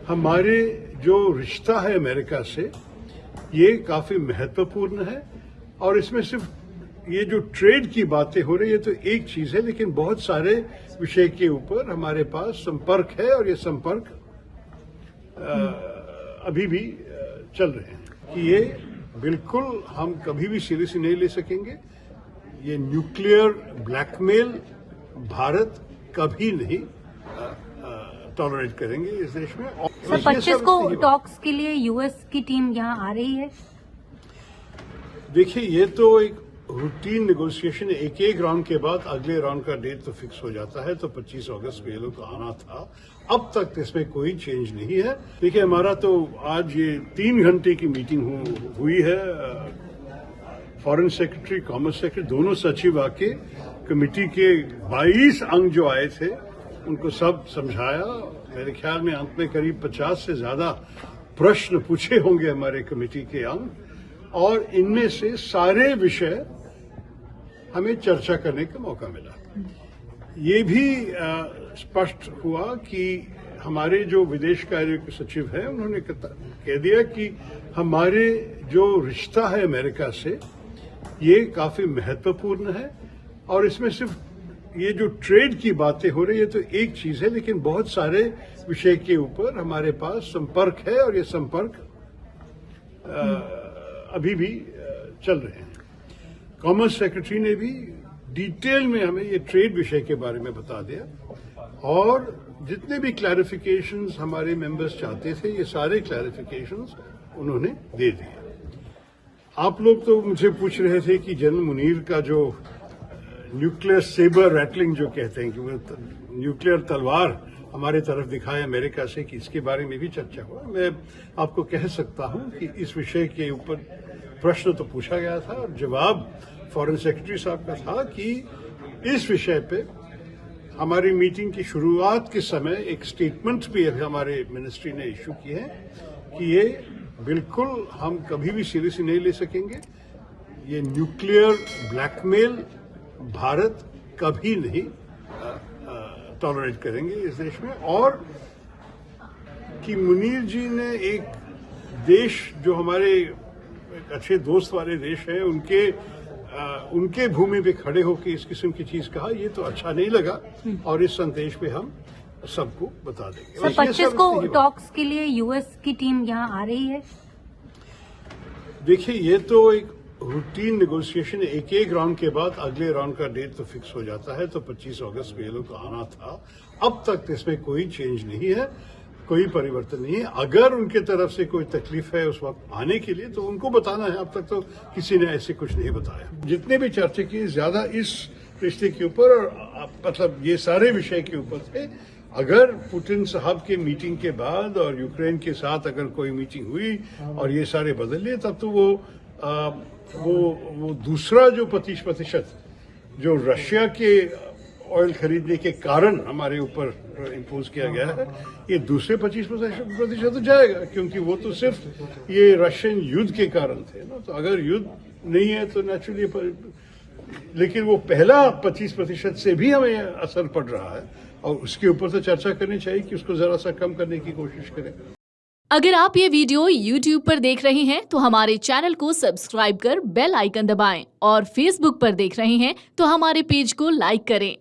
हमारे जो रिश्ता है अमेरिका से ये काफी महत्वपूर्ण है और इसमें सिर्फ ये जो ट्रेड की बातें हो रही है तो एक चीज है, लेकिन बहुत सारे विषय के ऊपर हमारे पास संपर्क है और ये संपर्क अभी भी चल रहे हैं कि ये बिल्कुल हम कभी भी सीरियसली नहीं ले सकेंगे। ये न्यूक्लियर ब्लैकमेल भारत कभी नहीं टॉलरेट करेंगे इस देश में। सर 25 को टॉक्स के लिए यूएस की टीम यहाँ आ रही है। देखिए ये तो एक रूटीन नेगोशिएशन, एक राउंड के बाद अगले राउंड का डेट तो फिक्स हो जाता है, तो 25 अगस्त को ये लोग आना था। अब तक इसमें कोई चेंज नहीं है। देखिए हमारा तो आज ये 3 घंटे की मीटिंग हुई है। फॉरेन सेक्रेटरी, कॉमर्स सेक्रेटरी, दोनों सचिव आके कमेटी के 22 अंग जो आए थे उनको सब समझाया। मेरे ख्याल में अंत में करीब 50 से ज्यादा प्रश्न पूछे होंगे हमारे कमेटी के अंग और इनमें से सारे विषय हमें चर्चा करने का मौका मिला। ये भी स्पष्ट हुआ कि हमारे जो विदेश कार्य के सचिव हैं उन्होंने कह दिया कि हमारे जो रिश्ता है अमेरिका से ये काफी महत्वपूर्ण है और इसमें सिर्फ ये जो ट्रेड की बातें हो रही है तो एक चीज है, लेकिन बहुत सारे विषय के ऊपर हमारे पास संपर्क है और ये संपर्क अभी भी चल रहे हैं। कॉमर्स सेक्रेटरी ने भी डिटेल में हमें ये ट्रेड विषय के बारे में बता दिया और जितने भी क्लैरिफिकेशंस हमारे मेंबर्स चाहते थे ये सारे क्लैरिफिकेशंस उन्होंने दे दिए। आप लोग तो मुझे पूछ रहे थे कि जनरल मुनीर का जो न्यूक्लियर सेबर रैटलिंग जो कहते हैं कि वो न्यूक्लियर तलवार हमारे तरफ दिखाए अमेरिका से, कि इसके बारे में भी चर्चा हुआ। मैं आपको कह सकता हूं कि इस विषय के ऊपर प्रश्न तो पूछा गया था और जवाब फॉरेन सेक्रेटरी साहब का था कि इस विषय पे हमारी मीटिंग की शुरुआत के समय एक स्टेटमेंट भी हमारे मिनिस्ट्री ने इश्यू की है कि ये बिल्कुल हम कभी भी सीरियसली नहीं ले सकेंगे। ये न्यूक्लियर ब्लैकमेल भारत कभी नहीं टॉलरेट करेंगे इस देश में। और कि मुनीर जी ने एक देश जो हमारे एक अच्छे दोस्त वाले देश हैं उनके भूमि पे खड़े होकर इस किस्म की चीज कहा, ये तो अच्छा नहीं लगा और इस संदेश पे हम सबको बता देंगे। सर 25 को टॉक्स के लिए यूएस की टीम यहाँ आ रही है। देखिए ये तो एक रूटीन नेगोशिएशन, एक राउंड के बाद अगले राउंड का डेट तो फिक्स हो जाता है, तो 25 अगस्त को ये लोग आना था। अब तक इसमें कोई चेंज नहीं है, कोई परिवर्तन नहीं है। अगर उनके तरफ से कोई तकलीफ है उस वक्त आने के लिए तो उनको बताना है। अब तक तो किसी ने ऐसे कुछ नहीं बताया। जितने भी चर्चा की ज्यादा इस रिश्ते के ऊपर और मतलब ये सारे विषय के ऊपर थे। अगर पुतिन साहब के मीटिंग के बाद और यूक्रेन के साथ अगर कोई मीटिंग हुई और ये सारे बदल लिए तब तो वो दूसरा जो 25% जो रशिया के ऑयल खरीदने के कारण हमारे ऊपर इम्पोज किया गया है, ये दूसरे 25% तो जाएगा, क्योंकि वो तो सिर्फ ये रशियन युद्ध के कारण थे ना। तो अगर युद्ध नहीं है तो नेचुरली, लेकिन वो पहला 25% से भी हमें असर पड़ रहा है और उसके ऊपर तो चर्चा करनी चाहिए कि उसको जरा सा कम करने की कोशिश करें। अगर आप ये वीडियो YouTube पर देख रहे हैं तो हमारे चैनल को सब्सक्राइब कर बेल आइकन दबाएं और Facebook पर देख रहे हैं तो हमारे पेज को लाइक करें।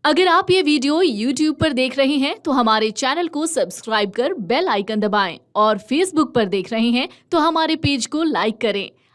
अगर आप ये वीडियो YouTube पर देख रहे हैं तो हमारे चैनल को सब्सक्राइब कर बेल आइकन दबाएं और Facebook पर देख रहे हैं तो हमारे पेज को लाइक करें।